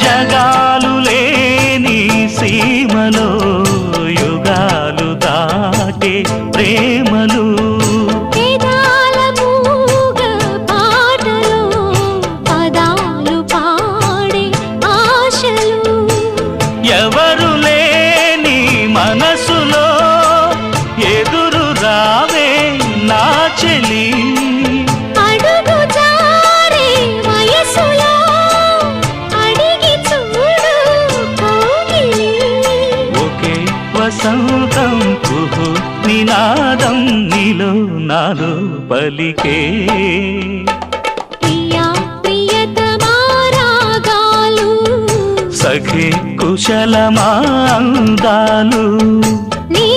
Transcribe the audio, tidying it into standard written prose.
జగాలు లేని సీమలో యుగాలు దాటే ప్రేమలు వేదాల మూగ పాటలో పదాలు పాడే ఆశలు ఎవరు లేని మనసులో ఎదురు రావే నా చెలి అడుగు జారే వయసులో అడిగి చూడు కౌగిలి ఒకే వసంతం కుహు నినాదం నీలో నాలో పలికే ప్రియా ప్రియతమా రాగాలు సఖి కుశలమా అందాలు నీ